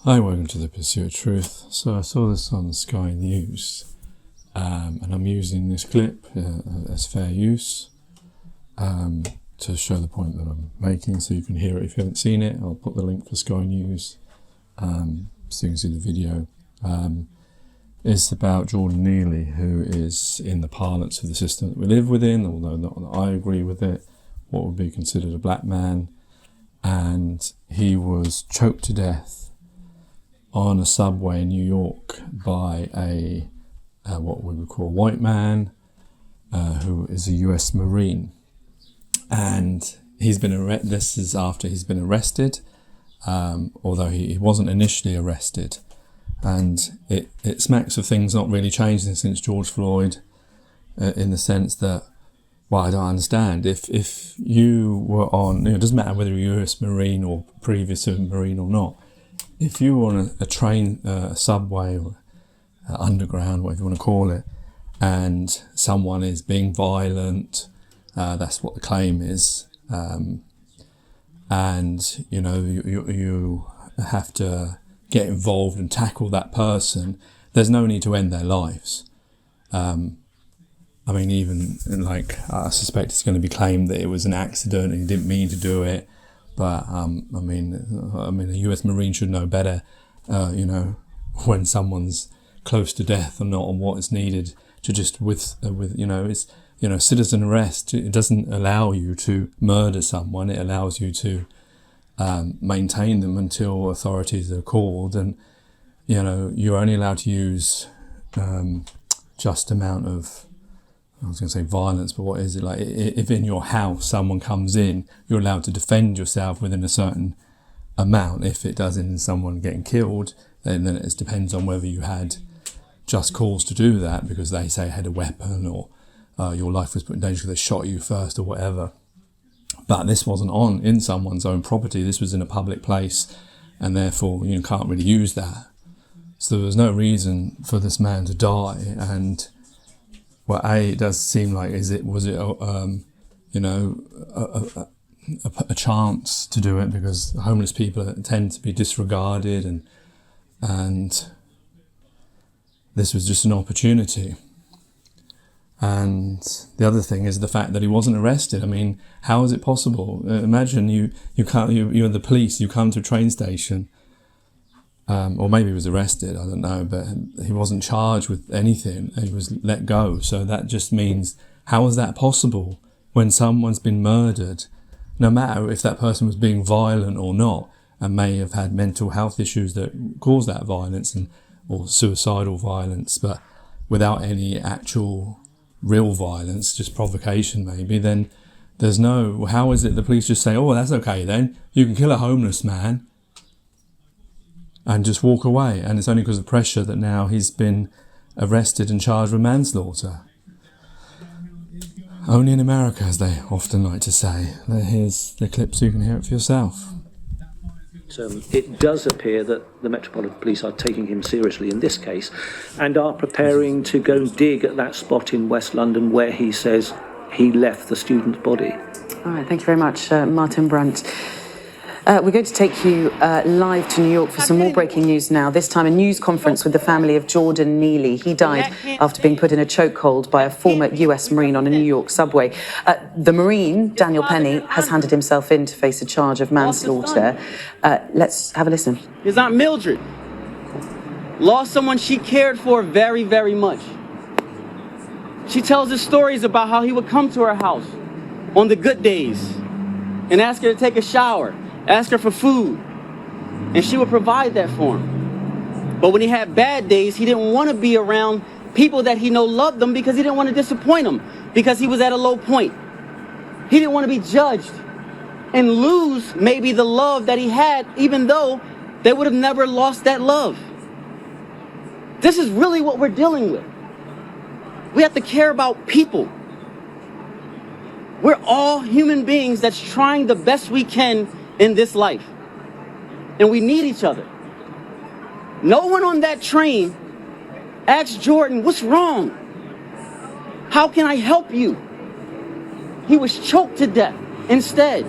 Hi, welcome to the Pursuit of Truth. So I saw this on Sky News, and I'm using this clip as fair use to show the point that I'm making, so you can hear it if you haven't seen it. I'll put the link for Sky News so you can see the video. It's about Jordan Neely, who is, in the parlance of the system that we live within, although not that I agree with it, what would be considered a black man, and he was choked to death on a subway in New York by a what we would call a white man who is a US Marine. And he's been arrested. This is after he's been arrested, although he wasn't initially arrested. And it smacks of things not really changing since George Floyd, in the sense that, well, I don't understand. If you were on, it doesn't matter whether you're a US Marine or previous Marine or not, if you were on a train, subway or underground, whatever you want to call it, and someone is being violent, that's what the claim is, and you know you have to get involved and tackle that person, there's no need to end their lives. I mean, even like I suspect it's going to be claimed that it was an accident and he didn't mean to do it. But I mean, a US Marine should know better, when someone's close to death or not, and what is needed to just citizen arrest. It doesn't allow you to murder someone. It allows you to maintain them until authorities are called, and you're only allowed to use just amount of, I was going to say violence, but what is it? Like, if in your house someone comes in, you're allowed to defend yourself within a certain amount. If it does end in someone getting killed, then it depends on whether you had just cause to do that, because they say had a weapon, or your life was put in danger because they shot you first or whatever. But this wasn't in someone's own property. This was in a public place, and therefore you can't really use that. So there was no reason for this man to die. And well, it does seem like, was it a chance to do it, because homeless people tend to be disregarded, and this was just an opportunity. And the other thing is the fact that he wasn't arrested. I mean, how is it possible? Imagine you're the police, you come to a train station, or maybe he was arrested, I don't know, but he wasn't charged with anything, and he was let go. So that just means, how is that possible when someone's been murdered, no matter if that person was being violent or not, and may have had mental health issues that cause that violence, or suicidal violence, but without any actual real violence, just provocation maybe, then how is it the police just say, oh, that's okay then, you can kill a homeless man, and just walk away, and it's only because of pressure that now he's been arrested and charged with manslaughter. Only in America, as they often like to say. Here's the clip so you can hear it for yourself. It does appear that the Metropolitan Police are taking him seriously in this case, and are preparing to go dig at that spot in West London where he says he left the student's body. All right, thank you very much, Martin Brandt. We're going to take you live to New York for some more breaking news now. This time a news conference with the family of Jordan Neely. He died after being put in a chokehold by a former US Marine on a New York subway. The Marine, Daniel Penny, has handed himself in to face a charge of manslaughter. Let's have a listen. His Aunt Mildred lost someone she cared for very, very much. She tells us stories about how he would come to her house on the good days and ask her to take a shower, ask her for food, and she would provide that for him. But when he had bad days, he didn't want to be around people that he loved them, because he didn't want to disappoint them, because he was at a low point. He didn't want to be judged and lose maybe the love that he had, even though they would have never lost that love. This is really what we're dealing with. We have to care about people. We're all human beings that's trying the best we can in this life, and we need each other. No one on that train asked Jordan, what's wrong? How can I help you? He was choked to death instead.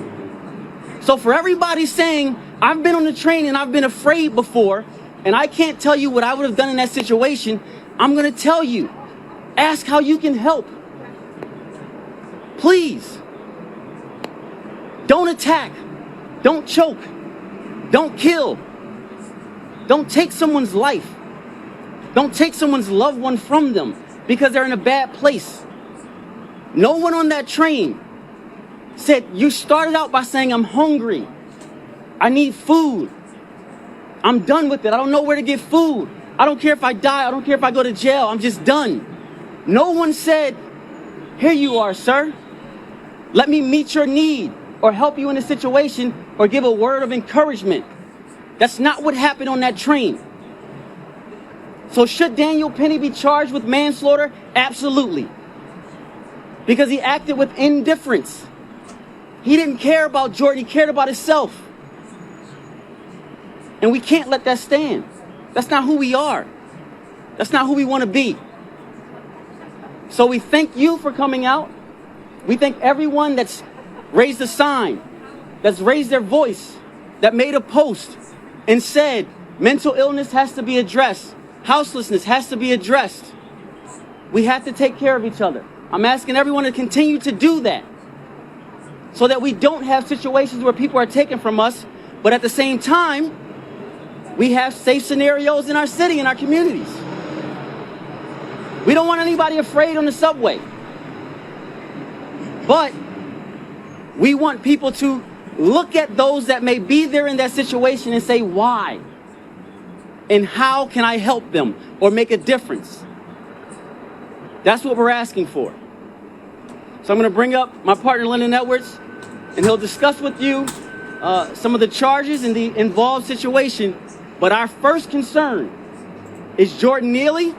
So for everybody saying I've been on the train and I've been afraid before, and I can't tell you what I would have done in that situation. I'm going to tell you. Ask how you can help. Please. Don't attack. Don't choke. Don't kill. Don't take someone's life. Don't take someone's loved one from them because they're in a bad place. No one on that train said, you started out by saying, I'm hungry. I need food. I'm done with it. I don't know where to get food. I don't care if I die. I don't care if I go to jail. I'm just done. No one said, here you are, sir. Let me meet your need or help you in a situation or give a word of encouragement. That's not what happened on that train. So should Daniel Penny be charged with manslaughter? Absolutely. Because he acted with indifference. He didn't care about Jordan. He cared about himself. And we can't let that stand. That's not who we are. That's not who we want to be. So we thank you for coming out. We thank everyone that's raised a sign, that's raised their voice, that made a post and said mental illness has to be addressed. Houselessness has to be addressed. We have to take care of each other. I'm asking everyone to continue to do that so that we don't have situations where people are taken from us, but at the same time, we have safe scenarios in our city, in our communities. We don't want anybody afraid on the subway. But we want people to look at those that may be there in that situation and say, why? And how can I help them or make a difference? That's what we're asking for. So I'm going to bring up my partner, Lyndon Edwards, and he'll discuss with you some of the charges in the involved situation. But our first concern is Jordan Neely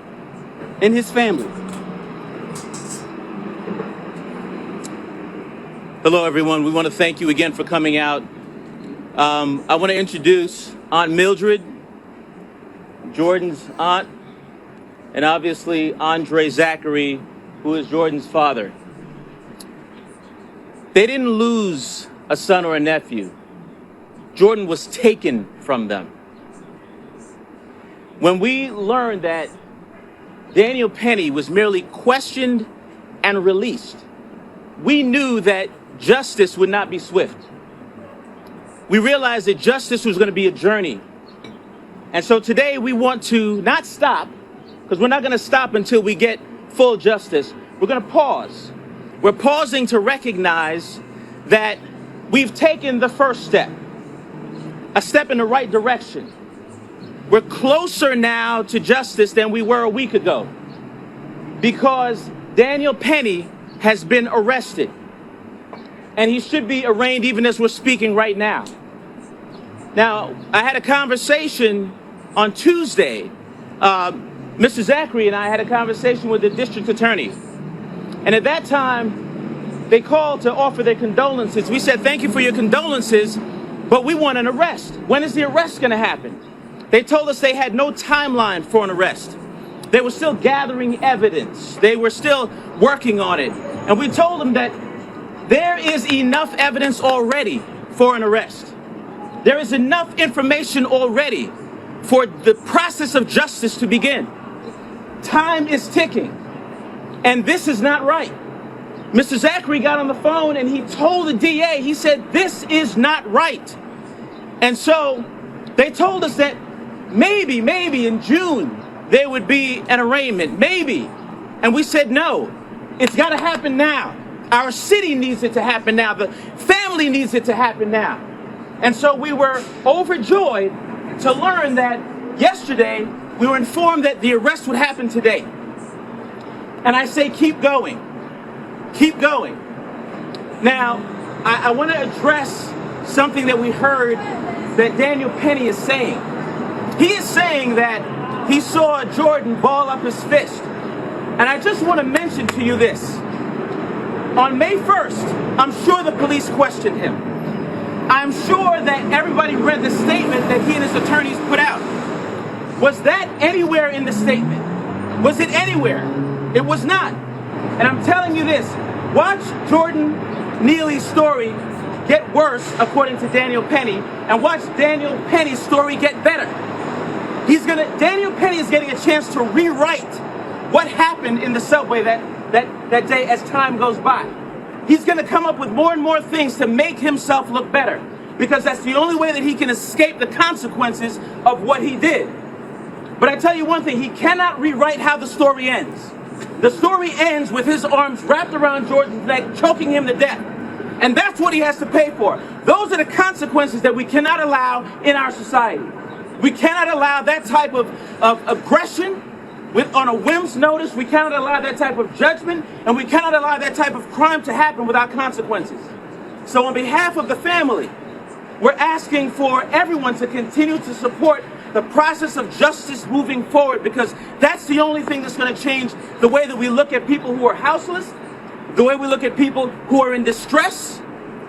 and his family. Hello, everyone. We want to thank you again for coming out. I want to introduce Aunt Mildred, Jordan's aunt, and obviously Andre Zachary, who is Jordan's father. They didn't lose a son or a nephew. Jordan was taken from them. When we learned that Daniel Penny was merely questioned and released, we knew that justice would not be swift. We realized that justice was going to be a journey. And so today we want to not stop, because we're not going to stop until we get full justice. We're going to pause. We're pausing to recognize that we've taken the first step, a step in the right direction. We're closer now to justice than we were a week ago because Daniel Penny has been arrested and he should be arraigned even as we're speaking right now. Now, I had a conversation on Tuesday. Mr. Zachary and I had a conversation with the district attorney. And at that time, they called to offer their condolences. We said, thank you for your condolences, but we want an arrest. When is the arrest going to happen? They told us they had no timeline for an arrest. They were still gathering evidence. They were still working on it. And we told them that there is enough evidence already for an arrest. There is enough information already for the process of justice to begin. Time is ticking. And this is not right. Mr. Zachary got on the phone and he told the DA, he said, this is not right. And so they told us that maybe in June, there would be an arraignment, maybe. And we said, no, it's got to happen now. Our city needs it to happen now. The family needs it to happen now. And so we were overjoyed to learn that yesterday we were informed that the arrest would happen today. And I say, keep going. Keep going. Now, I want to address something that we heard that Daniel Penny is saying. He is saying that he saw Jordan ball up his fist. And I just want to mention to you this. On May 1st, I'm sure the police questioned him. I'm sure that everybody read the statement that he and his attorneys put out. Was that anywhere in the statement? Was it anywhere? It was not. And I'm telling you this, watch Jordan Neely's story get worse, according to Daniel Penny, and watch Daniel Penny's story get better. Daniel Penny is getting a chance to rewrite what happened in the subway that day as time goes by. He's going to come up with more and more things to make himself look better, because that's the only way that he can escape the consequences of what he did. But I tell you one thing, he cannot rewrite how the story ends. The story ends with his arms wrapped around Jordan's neck, choking him to death. And that's what he has to pay for. Those are the consequences that we cannot allow in our society. We cannot allow that type of aggression on a whim's notice. We cannot allow that type of judgment, and we cannot allow that type of crime to happen without consequences. So on behalf of the family, we're asking for everyone to continue to support the process of justice moving forward, because that's the only thing that's going to change the way that we look at people who are houseless, the way we look at people who are in distress,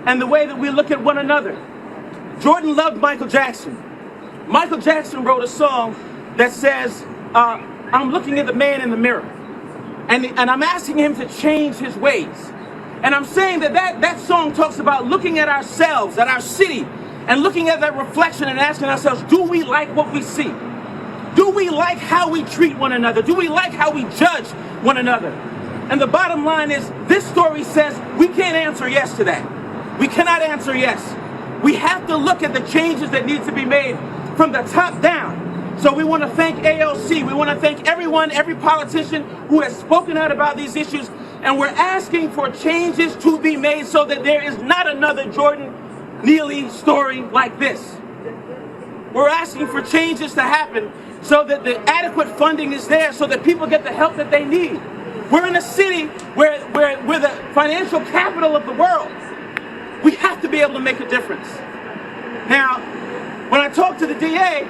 and the way that we look at one another. Jordan loved Michael Jackson. Michael Jackson wrote a song that says, I'm looking at the man in the mirror, and I'm asking him to change his ways. And I'm saying that song talks about looking at ourselves, at our city, and looking at that reflection and asking ourselves, do we like what we see? Do we like how we treat one another? Do we like how we judge one another? And the bottom line is, this story says we can't answer yes to that. We cannot answer yes. We have to look at the changes that need to be made from the top down. So we want to thank ALC. We want to thank everyone, every politician who has spoken out about these issues. And we're asking for changes to be made so that there is not another Jordan Neely story like this. We're asking for changes to happen so that the adequate funding is there, so that people get the help that they need. We're in a city where we're the financial capital of the world. We have to be able to make a difference. Now, when I talked to the DA,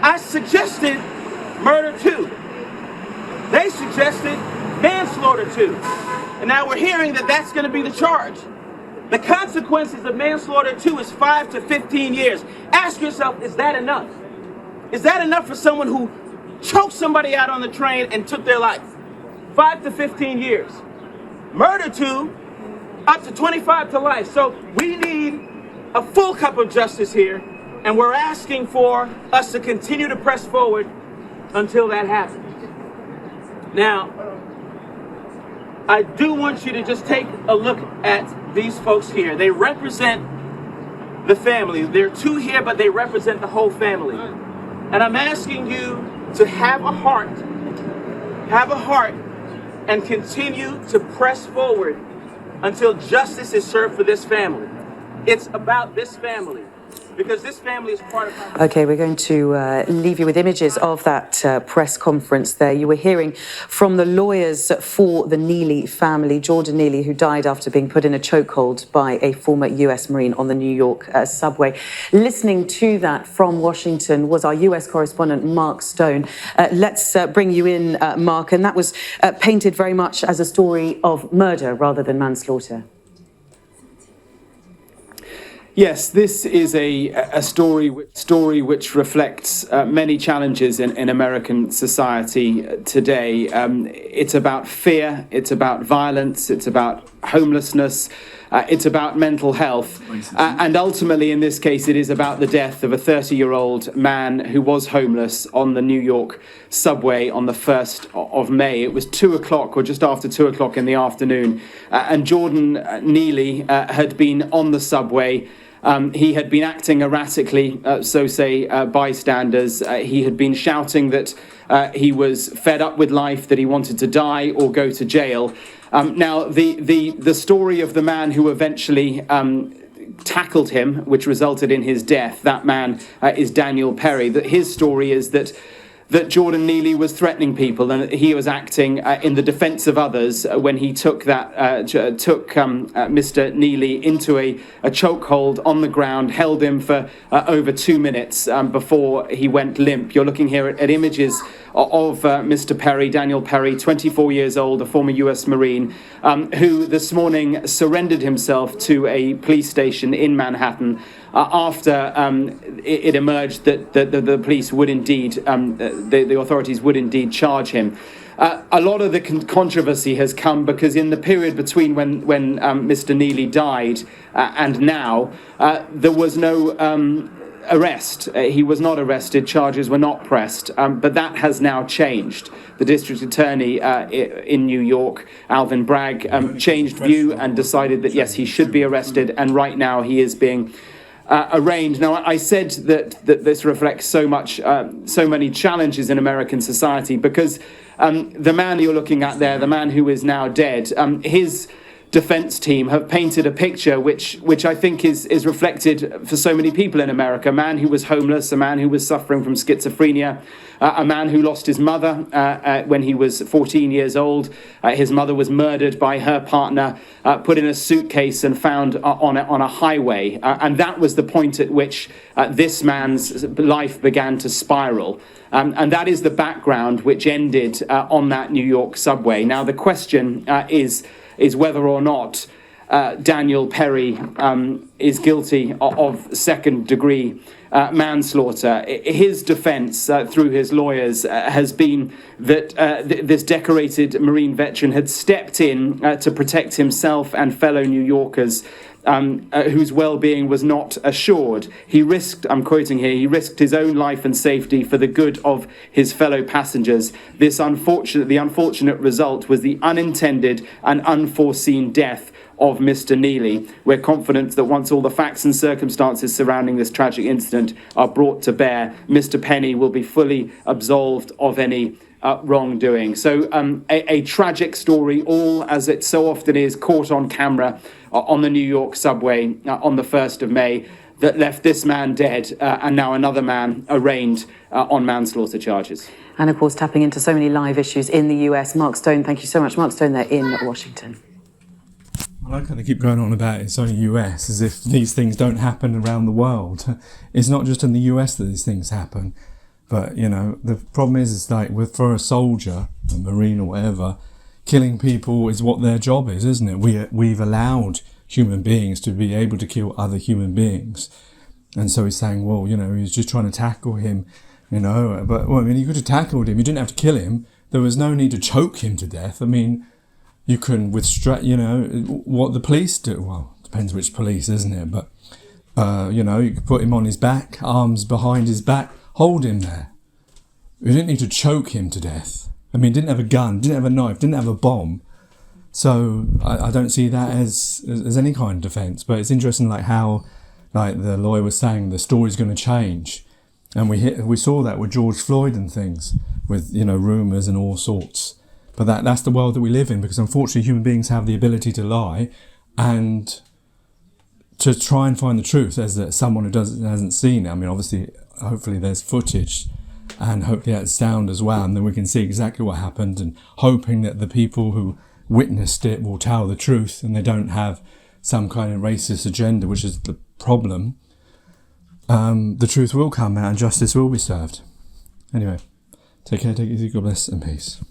I suggested murder 2. They suggested manslaughter 2. And now we're hearing that that's going to be the charge. The consequences of manslaughter 2 is 5 to 15 years. Ask yourself, is that enough? Is that enough for someone who choked somebody out on the train and took their life? 5 to 15 years. Murder 2, up to 25 to life. So we need a full cup of justice here, and we're asking for us to continue to press forward until that happens. Now, I do want you to just take a look at these folks here. They represent the family. There are 2 here, but they represent the whole family. And I'm asking you to have a heart, and continue to press forward until justice is served for this family. It's about this family, because this family is part of our... Okay, we're going to leave you with images of that press conference there. You were hearing from the lawyers for the Neely family, Jordan Neely, who died after being put in a chokehold by a former US Marine on the New York subway. Listening to that from Washington was our US correspondent, Mark Stone. Let's bring you in, Mark, and that was painted very much as a story of murder rather than manslaughter. Yes, this is a story which reflects many challenges in American society today. It's about fear, it's about violence, it's about homelessness, it's about mental health. And ultimately, in this case, it is about the death of a 30-year-old man who was homeless on the New York subway on the 1st of May. It was 2 o'clock or just after 2 o'clock in the afternoon. And Jordan Neely had been on the subway. He had been acting erratically, so say bystanders. He had been shouting that he was fed up with life, that he wanted to die or go to jail. Now, the story of the man who eventually tackled him, which resulted in his death, that man is Daniel Perry. That his story is that Jordan Neely was threatening people, and he was acting in the defense of others when he took Mr. Neely into a chokehold on the ground, held him for over 2 minutes before he went limp. You're looking here at images of Mr. Perry, Daniel Perry, 24 years old, a former US Marine, who this morning surrendered himself to a police station in Manhattan after it emerged that the police would indeed, the authorities would indeed charge him. A lot of the controversy has come because in the period between when Mr. Neely died and now, there was no arrest. He was not arrested. Charges were not pressed. But that has now changed. The district attorney in New York, Alvin Bragg, changed view and decided that, yes, he should be arrested. And right now he is being arraigned. Now, I said that this reflects so many challenges in American society because the man you're looking at there, the man who is now dead, his defense team have painted a picture which I think is reflected for so many people in America. A man who was homeless, a man who was suffering from schizophrenia, a man who lost his mother when he was 14 years old. His mother was murdered by her partner, put in a suitcase and found on a highway. And that was the point at which this man's life began to spiral. And that is the background which ended on that New York subway. Now, the question is whether or not Daniel Perry is guilty of second-degree manslaughter. His defense, through his lawyers, has been that this decorated Marine veteran had stepped in to protect himself and fellow New Yorkers whose well-being was not assured. He risked, I'm quoting here, he risked his own life and safety for the good of his fellow passengers. The unfortunate result was the unintended and unforeseen death of Mr. Neely. We're confident that once all the facts and circumstances surrounding this tragic incident are brought to bear, Mr. Penny will be fully absolved of any wrongdoing. So a tragic story, all as it so often is, caught on camera on the New York subway on the 1st of May, that left this man dead and now another man arraigned on manslaughter charges. And of course, tapping into so many live issues in the US. Mark Stone, thank you so much. Mark Stone there in Washington. Well, I kind of keep going on about it's only US, as if these things don't happen around the world. It's not just in the US that these things happen. But, you know, the problem is like for a soldier, a Marine or whatever, killing people is what their job is, isn't it? We've allowed human beings to be able to kill other human beings. And so he's saying, well, you know, he's just trying to tackle him, you know. But, well, I mean, you could have tackled him. You didn't have to kill him. There was no need to choke him to death. I mean, you can you know, what the police do. Well, depends which police, isn't it? But, you know, you could put him on his back, arms behind his back, hold him there. You didn't need to choke him to death. I mean, didn't have a gun, didn't have a knife, didn't have a bomb. So I don't see that as any kind of defence. But it's interesting, like how, like the lawyer was saying, the story's going to change, and we saw that with George Floyd and things, with, you know, rumours and all sorts. But that's the world that we live in, because unfortunately human beings have the ability to lie and to try and find the truth as someone who hasn't seen it. I mean, obviously, hopefully there's footage. And hopefully that's sound as well, and then we can see exactly what happened, and hoping that the people who witnessed it will tell the truth and they don't have some kind of racist agenda, which is the problem. The truth will come out and justice will be served. Anyway, take care, take it easy, God bless, and peace.